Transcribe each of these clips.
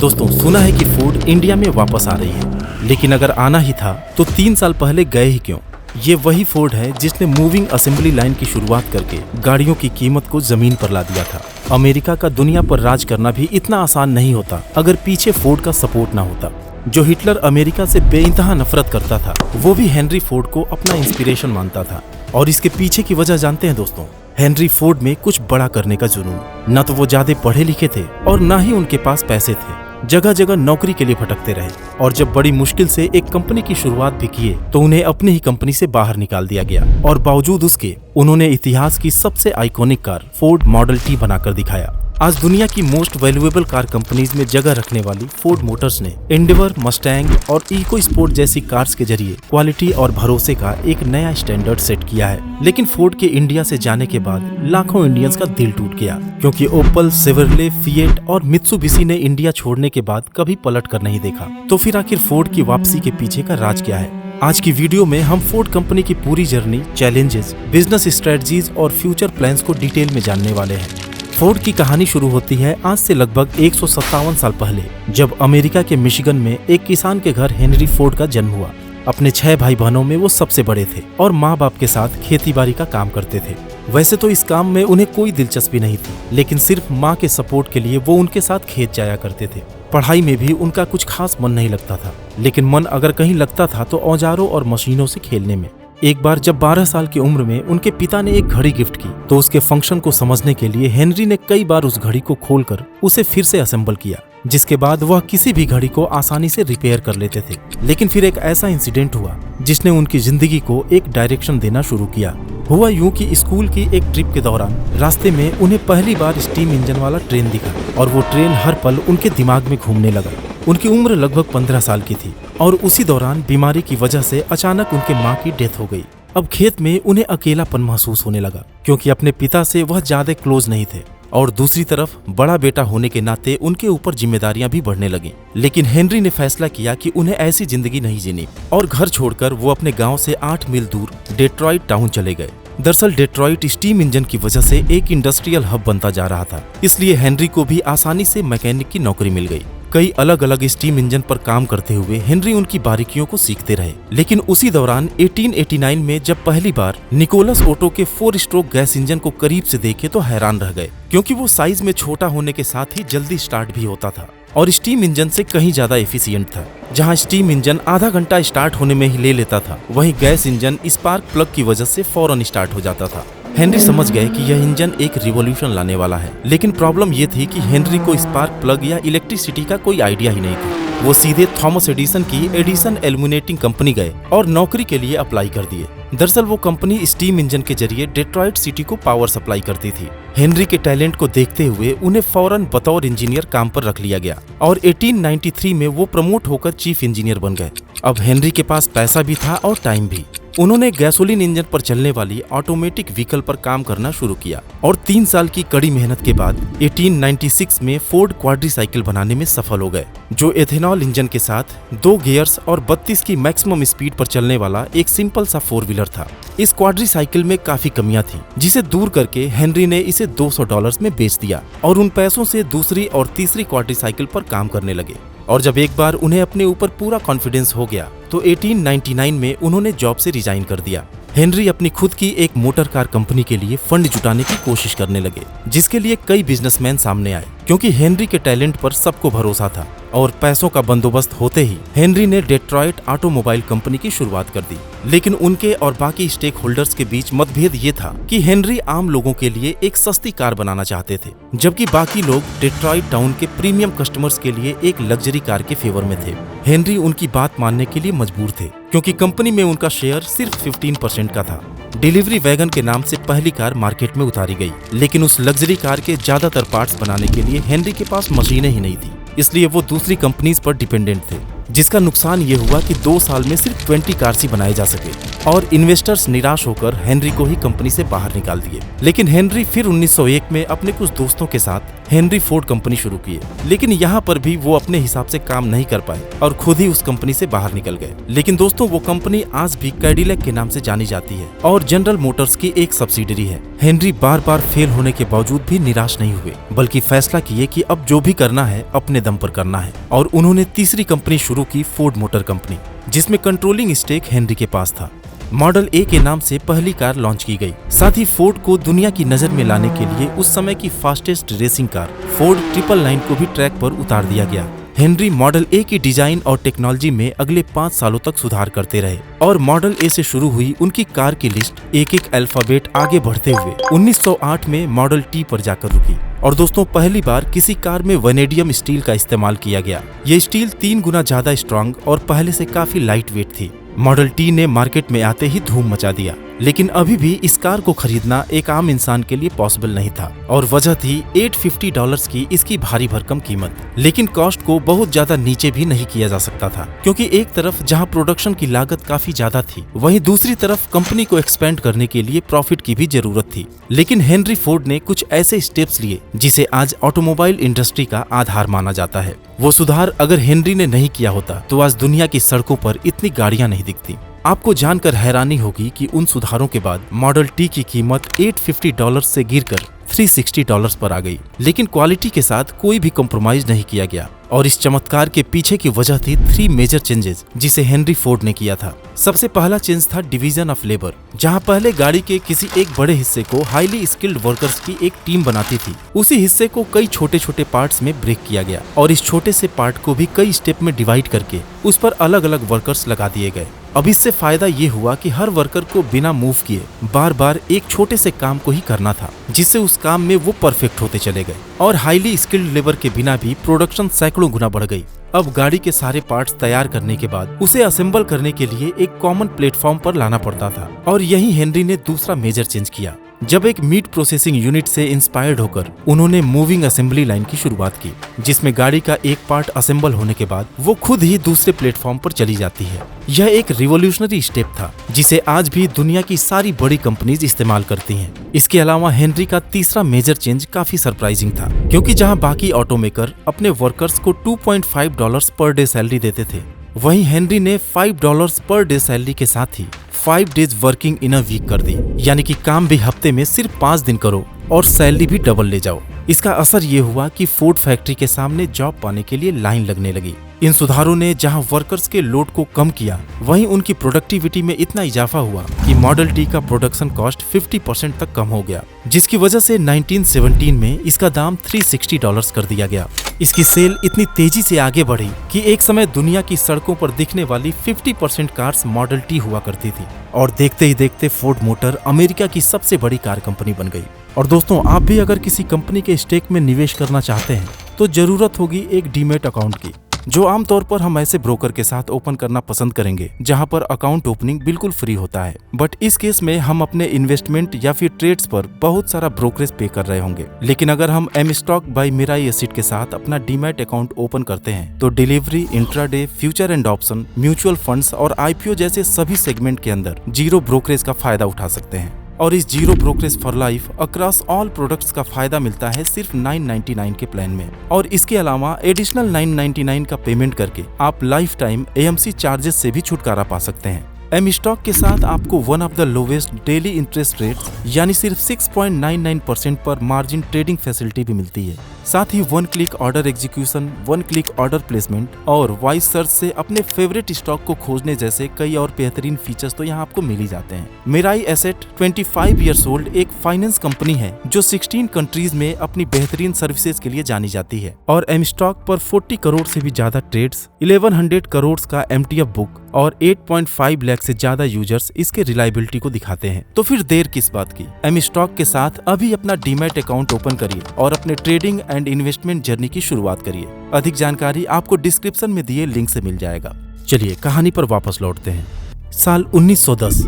दोस्तों, सुना है कि फोर्ड इंडिया में वापस आ रही है, लेकिन अगर आना ही था तो 3 साल पहले गए ही क्यों। ये वही फोर्ड है जिसने मूविंग असेंबली लाइन की शुरुआत करके गाड़ियों की कीमत को जमीन पर ला दिया था। अमेरिका का दुनिया पर राज करना भी इतना आसान नहीं होता अगर पीछे फोर्ड का सपोर्ट ना होता। जो हिटलर अमेरिका से बेइंतहा नफरत करता था, वो भी हेनरी फोर्ड को अपना इंस्पिरेशन मानता था। और इसके पीछे की वजह जानते हैं दोस्तों? हेनरी फोर्ड में कुछ बड़ा करने का जुनून। न तो वो ज्यादा पढ़े लिखे थे और न ही उनके पास पैसे थे। जगह जगह नौकरी के लिए भटकते रहे और जब बड़ी मुश्किल से एक कंपनी की शुरुआत भी किए तो उन्हें अपनी ही कंपनी से बाहर निकाल दिया गया। और बावजूद उसके उन्होंने इतिहास की सबसे iconic car Ford model T बनाकर दिखाया। आज दुनिया की मोस्ट वैल्यूएबल कार कंपनीज में जगह रखने वाली फोर्ड मोटर्स ने एंडेवर, मस्टैंग और इको स्पोर्ट जैसी कार्स के जरिए क्वालिटी और भरोसे का एक नया स्टैंडर्ड सेट किया है। लेकिन फोर्ड के इंडिया से जाने के बाद लाखों इंडियंस का दिल टूट गया, क्योंकि ओपल, शेवरले, फिएट और मित्सुबिशी ने इंडिया छोड़ने के बाद कभी पलट कर नहीं देखा। तो फिर आखिर फोर्ड की वापसी के पीछे का राज क्या है? आज की वीडियो में हम फोर्ड कंपनी की पूरी जर्नी, चैलेंजेस, बिजनेस स्ट्रेटजीज और फ्यूचर प्लान्स को डिटेल में जानने वाले हैं। फोर्ड की कहानी शुरू होती है आज से लगभग 157 साल पहले, जब अमेरिका के मिशिगन में एक किसान के घर हेनरी फोर्ड का जन्म हुआ। अपने 6 भाई बहनों में वो सबसे बड़े थे और माँ बाप के साथ खेती बाड़ी का काम करते थे। वैसे तो इस काम में उन्हें कोई दिलचस्पी नहीं थी, लेकिन सिर्फ माँ के सपोर्ट के लिए वो उनके साथ खेत जाया करते थे। पढ़ाई में भी उनका कुछ खास मन नहीं लगता था, लेकिन मन अगर कहीं लगता था तो औजारों और मशीनों से खेलने में। एक बार जब 12 साल की उम्र में उनके पिता ने एक घड़ी गिफ्ट की, तो उसके फंक्शन को समझने के लिए हेनरी ने कई बार उस घड़ी को खोलकर उसे फिर से असेंबल किया, जिसके बाद वह किसी भी घड़ी को आसानी से रिपेयर कर लेते थे। लेकिन फिर एक ऐसा इंसिडेंट हुआ जिसने उनकी जिंदगी को एक डायरेक्शन देना शुरू किया। हुआ यूं कि स्कूल की एक ट्रिप के दौरान रास्ते में उन्हें पहली बार स्टीम इंजन वाला ट्रेन दिखा और वो ट्रेन हर पल उनके दिमाग में घूमने लगा। उनकी उम्र लगभग 15 साल की थी और उसी दौरान बीमारी की वजह से अचानक उनके माँ की डेथ हो गई। अब खेत में उन्हें अकेलापन महसूस होने लगा, क्योंकि अपने पिता से वह ज्यादा क्लोज नहीं थे और दूसरी तरफ बड़ा बेटा होने के नाते उनके ऊपर जिम्मेदारियां भी बढ़ने लगी। लेकिन हेनरी ने फैसला किया कि उन्हें ऐसी जिंदगी नहीं जीनी और घर छोड़कर वो अपने गांव से 8 मील दूर डेट्रॉइट टाउन चले गए। दरअसल डेट्रॉइट स्टीम इंजन की वजह से एक इंडस्ट्रियल हब बनता जा रहा था, इसलिए हेनरी को भी आसानी से मैकेनिक की नौकरी मिल गई। कई अलग अलग स्टीम इंजन पर काम करते हुए हेनरी उनकी बारीकियों को सीखते रहे। लेकिन उसी दौरान 1889 में जब पहली बार निकोलस ओटो के 4 स्ट्रोक गैस इंजन को करीब से देखे तो हैरान रह गए, क्योंकि वो साइज में छोटा होने के साथ ही जल्दी स्टार्ट भी होता था और स्टीम इंजन से कहीं ज्यादा एफिशिएंट था। जहां स्टीम इंजन आधा घंटा स्टार्ट होने में ही ले लेता था, वहीं गैस इंजन स्पार्क प्लग की वजह से फौरन स्टार्ट हो जाता था। हेनरी समझ गए कि यह इंजन एक रिवॉल्यूशन लाने वाला है, लेकिन प्रॉब्लम ये थी कि हेनरी को स्पार्क प्लग या इलेक्ट्रिसिटी का कोई आइडिया ही नहीं था। वो सीधे थॉमस एडिसन की एडिसन एल्यूमिनेटिंग कंपनी गए और नौकरी के लिए अप्लाई कर दिए। दरअसल वो कंपनी स्टीम इंजन के जरिए डेट्रॉइट सिटी को पावर सप्लाई करती थी। हेनरी के टैलेंट को देखते हुए उन्हें फौरन बतौर इंजीनियर काम पर रख लिया गया और 1893 में वो प्रमोट होकर चीफ इंजीनियर बन गए। अब हेनरी के पास पैसा भी था और टाइम भी। उन्होंने गैसोलीन इंजन पर चलने वाली ऑटोमेटिक व्हीकल पर काम करना शुरू किया और 3 साल की कड़ी मेहनत के बाद 1896 में फोर्ड क्वाड्रीसाइकिल बनाने में सफल हो गए, जो एथेनॉल इंजन के साथ 2 गियर्स और 32 की मैक्सिमम स्पीड पर चलने वाला एक सिंपल सा 4 व्हीलर था। इस क्वाड्रीसाइकिल में काफी कमियां थी, जिसे दूर करके हेनरी ने इसे $200 में बेच दिया और उन पैसों से दूसरी और तीसरी क्वाड्रीसाइकिल पर काम करने लगे। और जब एक बार उन्हें अपने ऊपर पूरा कॉन्फिडेंस हो गया तो 1899 में उन्होंने जॉब से रिजाइन कर दिया। हेनरी अपनी खुद की एक मोटर कार कंपनी के लिए फंड जुटाने की कोशिश करने लगे, जिसके लिए कई बिजनेसमैन सामने आए, क्योंकि हेनरी के टैलेंट पर सबको भरोसा था। और पैसों का बंदोबस्त होते ही हेनरी ने डेट्रॉइट ऑटोमोबाइल कंपनी की शुरुआत कर दी। लेकिन उनके और बाकी स्टेक होल्डर्स के बीच मतभेद ये था कि हेनरी आम लोगों के लिए एक सस्ती कार बनाना चाहते थे, जबकि बाकी लोग डेट्रॉइट टाउन के प्रीमियम कस्टमर्स के लिए एक लग्जरी कार के फेवर में थे। हेनरी उनकी बात मानने के लिए मजबूर थे, क्योंकि कंपनी में उनका शेयर सिर्फ 15% का था। डिलीवरी वैगन के नाम से पहली कार मार्केट में उतारी गई, लेकिन उस लग्जरी कार के ज्यादातर पार्ट्स बनाने के लिए हेनरी के पास मशीनें ही नहीं थी, इसलिए वो दूसरी कंपनीज पर डिपेंडेंट थे। जिसका नुकसान ये हुआ कि 2 साल में सिर्फ 20 कार्स ही बनाए जा सके और इन्वेस्टर्स निराश होकर हेनरी को ही कंपनी से बाहर निकाल दिए। लेकिन हेनरी फिर 1901 में अपने कुछ दोस्तों के साथ हेनरी फोर्ड कंपनी शुरू किए, लेकिन यहाँ पर भी वो अपने हिसाब से काम नहीं कर पाए और खुद ही उस कंपनी से बाहर निकल गए। लेकिन दोस्तों, वो कंपनी आज भी कैडिलैक के नाम से जानी जाती है और जनरल मोटर्स की एक सब्सिडरी है। हेनरी बार बार फेल होने के बावजूद भी निराश नहीं हुए, बल्कि फैसला किए कि अब जो भी करना है अपने दम पर करना है, और उन्होंने तीसरी कंपनी शुरू की, फोर्ड मोटर कंपनी, जिसमें कंट्रोलिंग स्टेक हेनरी के पास था। मॉडल ए के नाम से पहली कार लॉन्च की गई। साथ ही फोर्ड को दुनिया की नजर में लाने के लिए उस समय की फास्टेस्ट रेसिंग कार फोर्ड 999 को भी ट्रैक पर उतार दिया गया। हेनरी मॉडल ए की डिजाइन और टेक्नोलॉजी में अगले 5 सालों तक सुधार करते रहे और मॉडल ए से शुरू हुई उनकी कार की लिस्ट एक एक अल्फाबेट आगे बढ़ते हुए 1908 में मॉडल टी पर जाकर रुकी। और दोस्तों, पहली बार किसी कार में वैनेडियम स्टील का इस्तेमाल किया गया। ये स्टील 3 गुना ज्यादा स्ट्रांग और पहले से काफी लाइट वेट थी। मॉडल टी ने मार्केट में आते ही धूम मचा दिया, लेकिन अभी भी इस कार को खरीदना एक आम इंसान के लिए पॉसिबल नहीं था और वजह थी $850 की इसकी भारी भरकम कीमत। लेकिन कॉस्ट को बहुत ज्यादा नीचे भी नहीं किया जा सकता था, क्योंकि एक तरफ जहां प्रोडक्शन की लागत काफी ज्यादा थी, वहीं दूसरी तरफ कंपनी को एक्सपेंड करने के लिए प्रॉफिट की भी जरूरत थी। लेकिन हेनरी फोर्ड ने कुछ ऐसे स्टेप्स लिए जिसे आज ऑटोमोबाइल इंडस्ट्री का आधार माना जाता है। वो सुधार अगर हेनरी ने नहीं किया होता तो आज दुनिया की सड़कों पर इतनी गाड़ियां नहीं दिखती। आपको जानकर हैरानी होगी कि उन सुधारों के बाद मॉडल टी की कीमत $850 से गिरकर $360 पर आ गई, लेकिन क्वालिटी के साथ कोई भी कॉम्प्रोमाइज नहीं किया गया। और इस चमत्कार के पीछे की वजह थी 3 मेजर चेंजेस जिसे हेनरी फोर्ड ने किया था। सबसे पहला चेंज था डिवीजन ऑफ लेबर, जहां पहले गाड़ी के किसी एक बड़े हिस्से को हाईली स्किल्ड वर्कर्स की एक टीम बनाती थी, उसी हिस्से को कई छोटे छोटे पार्ट्स में ब्रेक किया गया और इस छोटे से पार्ट को भी कई स्टेप में डिवाइड करके उस पर अलग अलग वर्कर्स लगा दिए गए। अब इससे फायदा ये हुआ कि हर वर्कर को बिना मूव किए बार बार एक छोटे से काम को ही करना था, जिससे उस काम में वो परफेक्ट होते चले गए और हाईली स्किल्ड लेबर के बिना भी प्रोडक्शन सैकड़ों गुना बढ़ गई। अब गाड़ी के सारे पार्ट्स तैयार करने के बाद उसे असेंबल करने के लिए एक कॉमन प्लेटफॉर्म पर लाना पड़ता था और यही हेनरी ने दूसरा मेजर चेंज किया, जब एक मीट प्रोसेसिंग यूनिट से इंस्पायर्ड होकर उन्होंने मूविंग असेंबली लाइन की शुरुआत की, जिसमें गाड़ी का एक पार्ट असेंबल होने के बाद वो खुद ही दूसरे प्लेटफॉर्म पर चली जाती है। यह एक रिवॉल्यूशनरी स्टेप था जिसे आज भी दुनिया की सारी बड़ी कंपनीज इस्तेमाल करती हैं। इसके अलावा हेनरी का तीसरा मेजर चेंज काफी सरप्राइजिंग था, क्योंकि जहां बाकी ऑटोमेकर अपने वर्कर्स को $2.5 पर डे सैलरी देते थे, वहीं हेनरी ने $5 पर डे सैलरी के साथ ही 5 days working in a week कर दी, यानी कि काम भी हफ्ते में सिर्फ 5 दिन करो और सैलरी भी डबल ले जाओ। इसका असर ये हुआ कि फोर्ड फैक्ट्री के सामने जॉब पाने के लिए लाइन लगने लगी। इन सुधारों ने जहां वर्कर्स के लोड को कम किया, वहीं उनकी प्रोडक्टिविटी में इतना इजाफा हुआ कि मॉडल टी का प्रोडक्शन कॉस्ट 50% तक कम हो गया, जिसकी वजह से 1917 में इसका दाम $360 कर दिया गया। इसकी सेल इतनी तेजी से आगे बढ़ी कि एक समय दुनिया की सड़कों पर दिखने वाली 50% कार्स मॉडल टी हुआ करती थी और देखते ही देखते फोर्ड मोटर अमेरिका की सबसे बड़ी कार कंपनी बन गई। और दोस्तों, आप भी अगर किसी कंपनी के स्टेक में निवेश करना चाहते हैं तो जरूरत होगी एक डीमैट अकाउंट की, जो आमतौर पर हम ऐसे ब्रोकर के साथ ओपन करना पसंद करेंगे जहां पर अकाउंट ओपनिंग बिल्कुल फ्री होता है। बट इस केस में हम अपने इन्वेस्टमेंट या फिर ट्रेड्स पर बहुत सारा ब्रोकरेज पे कर रहे होंगे। लेकिन अगर हम M stock by Mirae Asset के साथ अपना डीमैट अकाउंट ओपन करते हैं तो delivery, intraday, future and option, mutual funds और आईपीओ जैसे सभी सेगमेंट के अंदर जीरो ब्रोकरेज का फायदा उठा सकते हैं। और इस zero brokerage for life across all products का फायदा मिलता है सिर्फ 999 के प्लान में। और इसके अलावा एडिशनल 999 का पेमेंट करके आप लाइफ टाइम एएमसी चार्जेस से भी छुटकारा पा सकते हैं। एम स्टॉक के साथ आपको one of the lowest daily interest rate यानी सिर्फ 6.99% पर मार्जिन ट्रेडिंग फैसिलिटी भी मिलती है। साथ ही 1 click order execution, 1 click order placement और वॉइस सर्च से अपने फेवरेट स्टॉक को खोजने जैसे कई और बेहतरीन फीचर्स तो यहाँ आपको मिल ही जाते हैं। मिराई एसेट 25 ईयर्स ओल्ड एक फाइनेंस कंपनी है जो 16 कंट्रीज में अपनी बेहतरीन सर्विसेज के लिए जानी जाती है और एम स्टॉक पर 40 करोड़ से भी ज्यादा ट्रेड्स, 1100 करोड़ का एमटीएफ बुक और 8.5 लाख से ज्यादा यूजर्स इसके रिलायबिलिटी को दिखाते हैं। तो फिर देर किस बात की, एम स्टॉक के साथ अभी अपना डीमैट अकाउंट ओपन करिए और अपने ट्रेडिंग एंड इन्वेस्टमेंट जर्नी की शुरुआत करिए। अधिक जानकारी आपको डिस्क्रिप्शन में दिए लिंक से मिल जाएगा। चलिए कहानी पर वापस लौटते हैं। साल 1910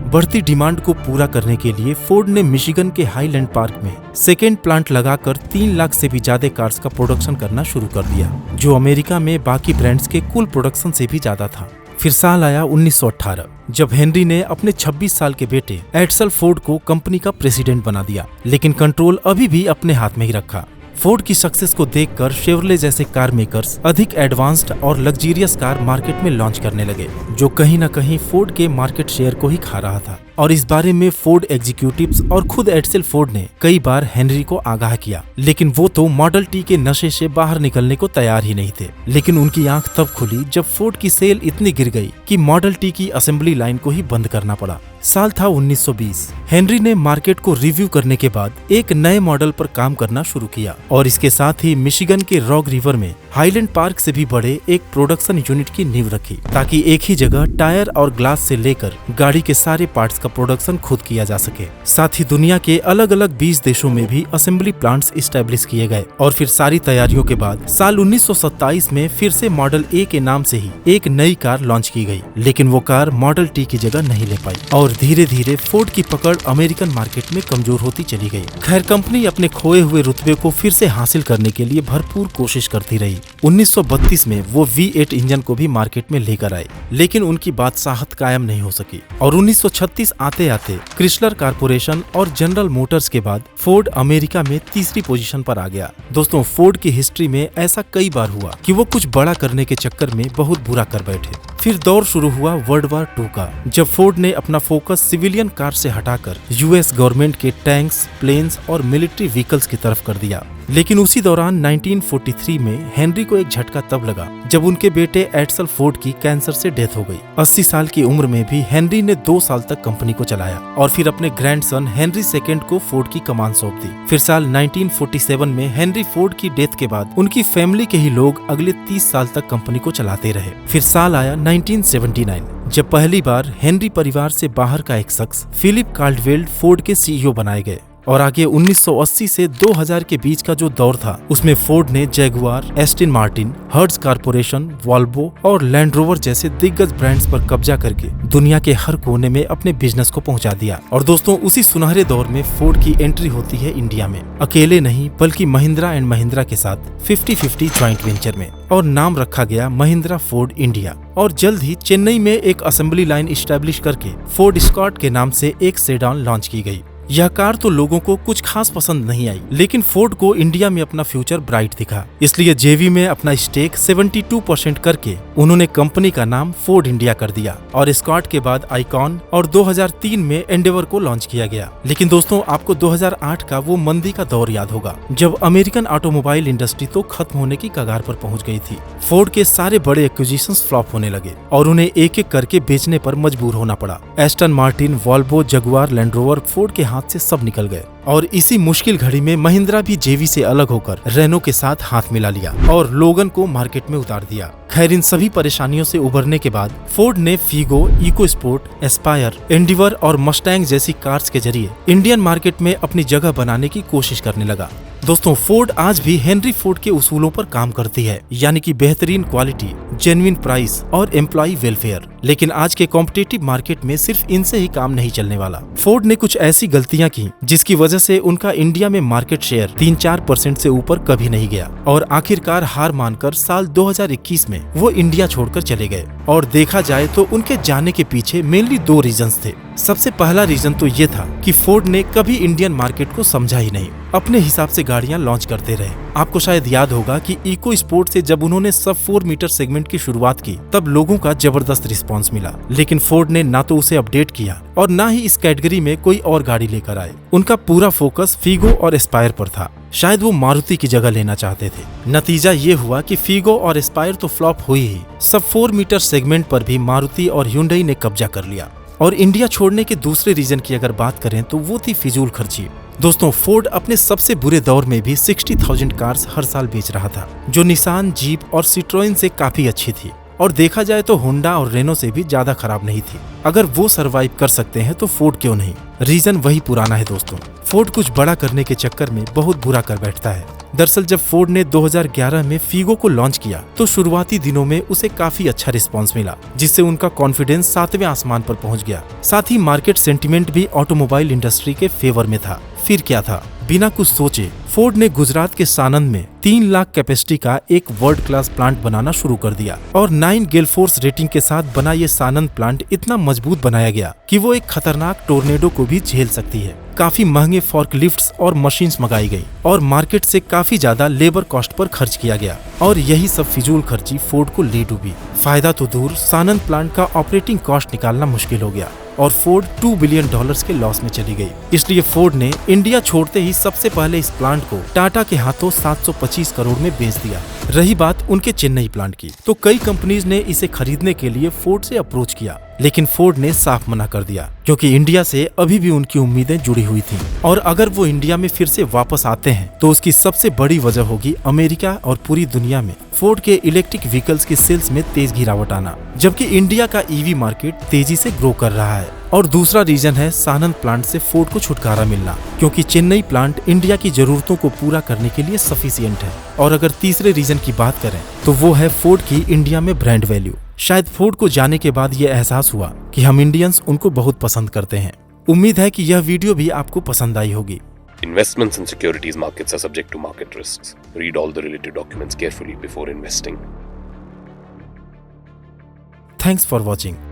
बढ़ती डिमांड को पूरा करने के लिए फोर्ड ने मिशिगन के हाईलैंड पार्क में सेकेंड प्लांट लगाकर 3 लाख से भी ज्यादा कार्स का प्रोडक्शन करना शुरू कर दिया, जो अमेरिका में बाकी ब्रांड्स के कुल प्रोडक्शन से भी ज्यादा था। फिर साल आया 1918, जब हेनरी ने अपने 26 साल के बेटे एड्सल फोर्ड को कंपनी का प्रेसिडेंट बना दिया, लेकिन कंट्रोल अभी भी अपने हाथ में ही रखा। फोर्ड की सक्सेस को देखकर शेवरले जैसे कार मेकर्स अधिक एडवांस्ड और लग्जरियस कार मार्केट में लॉन्च करने लगे, जो कहीं न कहीं फोर्ड के मार्केट शेयर को ही खा रहा था। और इस बारे में फोर्ड एग्जीक्यूटिव्स और खुद एड्सल फोर्ड ने कई बार हेनरी को आगाह किया, लेकिन वो तो मॉडल टी के नशे से बाहर निकलने को तैयार ही नहीं थे। लेकिन उनकी आंख तब खुली जब फोर्ड की सेल इतनी गिर गई कि मॉडल टी की असेंबली लाइन को ही बंद करना पड़ा। साल था 1920। हेनरी ने मार्केट को रिव्यू करने के बाद एक नए मॉडल पर काम करना शुरू किया और इसके साथ ही मिशिगन के रॉक रिवर में हाईलैंड पार्क से भी बड़े एक प्रोडक्शन यूनिट की नींव रखी, ताकि एक ही जगह टायर और ग्लास से लेकर गाड़ी के सारे पार्ट्स का प्रोडक्शन खुद किया जा सके। साथ ही दुनिया के अलग अलग 20 देशों में भी असेंबली प्लांट्स इस्टेब्लिश किए गए। और फिर सारी तैयारियों के बाद साल 1927 में फिर से मॉडल ए के नाम से ही एक नई कार लॉन्च की गई, लेकिन वो कार मॉडल टी की जगह नहीं ले पाई और धीरे धीरे फोर्ड की पकड़ अमेरिकन मार्केट में कमजोर होती चली गई। खैर, कंपनी अपने खोए हुए रुतबे को फिर से हासिल करने के लिए भरपूर कोशिश करती रही। 1932 में वो V8 इंजन को भी मार्केट में लेकर आए, लेकिन उनकी बादशाहत कायम नहीं हो सकी और 1936 आते आते क्रिसलर कारपोरेशन और जनरल मोटर्स के बाद फोर्ड अमेरिका में तीसरी पोजीशन पर आ गया। दोस्तों, फोर्ड की हिस्ट्री में ऐसा कई बार हुआ कि वो कुछ बड़ा करने के चक्कर में बहुत बुरा कर बैठे। फिर दौर शुरू हुआ वर्ल्ड वार 2 का, जब फोर्ड ने अपना फोकस सिविलियन कार से हटाकर यूएस गवर्नमेंट के टैंक्स, प्लेन्स और मिलिट्री व्हीकल्स की तरफ कर दिया। लेकिन उसी दौरान 1943 में हेनरी को एक झटका तब लगा जब उनके बेटे एड्सल फोर्ड की कैंसर से डेथ हो गई। 80 साल की उम्र में भी हेनरी ने 2 साल तक कंपनी को चलाया और फिर अपने ग्रैंडसन हेनरी सेकेंड को फोर्ड की कमान सौंप दी। फिर साल 1947 में हेनरी फोर्ड की डेथ के बाद उनकी फैमिली के ही लोग अगले 30 साल तक कंपनी को चलाते रहे। फिर साल आया 1979, जब पहली बार हेनरी परिवार से बाहर का एक शख्स फिलिप कार्डवेल्ड फोर्ड के सीईओ बनाए गए। और आगे 1980 से 2000 के बीच का जो दौर था, उसमें फोर्ड ने Jaguar, Aston Martin, hertz corporation, Volvo और लैंड रोवर जैसे दिग्गज ब्रांड्स पर कब्जा करके दुनिया के हर कोने में अपने बिजनेस को पहुंचा दिया। और दोस्तों, उसी सुनहरे दौर में फोर्ड की एंट्री होती है इंडिया में, अकेले नहीं बल्कि महिंद्रा एंड महिंद्रा के साथ 50-50 ज्वाइंट वेंचर में, और नाम रखा गया महिंद्रा फोर्ड इंडिया। और जल्द ही चेन्नई में एक असेंबली लाइन इस्टेब्लिश करके फोर्ड एस्कॉर्ट के नाम से एक सेडान लॉन्च की गई। यह कार तो लोगों को कुछ खास पसंद नहीं आई, लेकिन फोर्ड को इंडिया में अपना फ्यूचर ब्राइट दिखा, इसलिए जेवी में अपना स्टेक 72% करके उन्होंने कंपनी का नाम फोर्ड इंडिया कर दिया और एस्कॉर्ट के बाद आइकॉन और 2003 में एंडेवर को लॉन्च किया गया। लेकिन दोस्तों, आपको 2008 का वो मंदी का दौर याद होगा जब अमेरिकन ऑटोमोबाइल इंडस्ट्री तो खत्म होने की कगार पर पहुंच गई थी। फोर्ड के सारे बड़े एक्विजिशंस फ्लॉप होने लगे और उन्हें एक एक करके बेचने पर मजबूर होना पड़ा। Aston Martin, Volvo, Jaguar, land rover Ford के हाथ से सब निकल गए और इसी मुश्किल घड़ी में महिंद्रा भी जेवी से अलग होकर रेनो के साथ हाथ मिला लिया और लोगन को मार्केट में उतार दिया। खैर, इन सभी परेशानियों से उबरने के बाद फोर्ड ने Figo, Eco Sport, Aspire, Endeavour और मस्टैंग जैसी कार्स के जरिए इंडियन मार्केट में अपनी जगह बनाने की कोशिश करने लगा। दोस्तों, फोर्ड आज भी हेनरी फोर्ड के उसूलों पर काम करती है, यानी कि बेहतरीन क्वालिटी, जेन्युइन प्राइस और एम्प्लॉय वेलफेयर। लेकिन आज के कॉम्पिटिटिव मार्केट में सिर्फ इनसे ही काम नहीं चलने वाला। फोर्ड ने कुछ ऐसी गलतियां की जिसकी वजह से उनका इंडिया में मार्केट शेयर 3-4% से ऊपर कभी नहीं गया और आखिरकार हार मानकर साल 2021 में वो इंडिया छोड़कर चले गए। और देखा जाए तो उनके जाने के पीछे मेनली 2 रीजंस थे। सबसे पहला रीजन तो ये था कि फोर्ड ने कभी इंडियन मार्केट को समझा ही नहीं, अपने हिसाब से गाड़ियां लॉन्च करते रहे। आपको शायद याद होगा कि इको स्पोर्ट से जब उन्होंने सब 4 मीटर सेगमेंट की शुरुआत की, तब लोगों का जबरदस्त रिस्पांस मिला, लेकिन फोर्ड ने ना तो उसे अपडेट किया और ना ही इस कैटेगरी में कोई और गाड़ी लेकर आए। उनका पूरा फोकस फीगो और एस्पायर पर था। शायद वो मारुति की जगह लेना चाहते थे। नतीजा ये हुआ कि फीगो और एस्पायर तो फ्लॉप हुई ही, सब 4 मीटर सेगमेंट पर भी मारुति और ह्युंडई ने कब्जा कर लिया। और इंडिया छोड़ने के दूसरे रीजन की अगर बात करें तो वो थी फिजूल खर्ची। दोस्तों, फोर्ड अपने सबसे बुरे दौर में भी 60,000 कार्स हर साल बेच रहा था, जो निसान, जीप और सिट्रोइन से काफी अच्छी थी। और देखा जाए तो होंडा और रेनो से भी ज्यादा खराब नहीं थी। अगर वो सरवाइव कर सकते हैं तो फोर्ड क्यों नहीं। रीजन वही पुराना है दोस्तों, फोर्ड कुछ बड़ा करने के चक्कर में बहुत बुरा कर बैठता है। दरअसल जब फोर्ड ने 2011 में फीगो को लॉन्च किया तो शुरुआती दिनों में उसे काफी अच्छा रिस्पांस मिला, जिससे उनका कॉन्फिडेंस 7वें आसमान पर पहुंच गया। साथ ही मार्केट सेंटीमेंट भी ऑटोमोबाइल इंडस्ट्री के फेवर में था। फिर क्या था, बिना कुछ सोचे फोर्ड ने गुजरात के सानंद में 3 लाख कैपेसिटी का एक वर्ल्ड क्लास प्लांट बनाना शुरू कर दिया और 9 गेल फोर्स रेटिंग के साथ बना ये सानंद प्लांट इतना मजबूत बनाया गया कि वो एक खतरनाक टोर्नेडो को भी झेल सकती है। काफी महंगे फॉर्कलिफ्ट्स और मशीन्स मंगाई गई और मार्केट से काफी ज्यादा लेबर कॉस्ट पर खर्च किया गया और यही सब फिजूल खर्ची फोर्ड को ले डूबी। फायदा तो दूर, सानंद प्लांट का ऑपरेटिंग कॉस्ट निकालना मुश्किल हो गया और फोर्ड $2 बिलियन के लॉस में चली गई। इसलिए फोर्ड ने इंडिया छोड़ते ही सबसे पहले इस प्लांट को टाटा के हाथों 725 करोड़ में बेच दिया। रही बात उनके चेन्नई प्लांट की, तो कई कंपनीज ने इसे खरीदने के लिए फोर्ड से अप्रोच किया, लेकिन फोर्ड ने साफ मना कर दिया क्योंकि इंडिया से अभी भी उनकी उम्मीदें जुड़ी हुई थीं और अगर वो इंडिया में फिर से वापस आते हैं तो उसकी सबसे बड़ी वजह होगी अमेरिका और पूरी दुनिया में फोर्ड के इलेक्ट्रिक व्हीकल्स की सेल्स में तेज गिरावट आना, जबकि इंडिया का ईवी मार्केट तेजी से ग्रो कर रहा है। और दूसरा रीजन है सानंद प्लांट से फोर्ड को छुटकारा मिलना, क्योंकि चेन्नई प्लांट इंडिया की जरूरतों को पूरा करने के लिए सफिशिएंट है। और अगर तीसरे रीजन की बात करें तो वो है फोर्ड की इंडिया में ब्रांड वैल्यू। शायद फोर्ड को जाने के बाद ये एहसास हुआ कि हम इंडियंस उनको बहुत पसंद करते हैं। उम्मीद है कि यह वीडियो भी आपको पसंद आई होगी। Investments in securities markets are subject to market risks. Read all the related documents carefully before investing. Thanks for watching.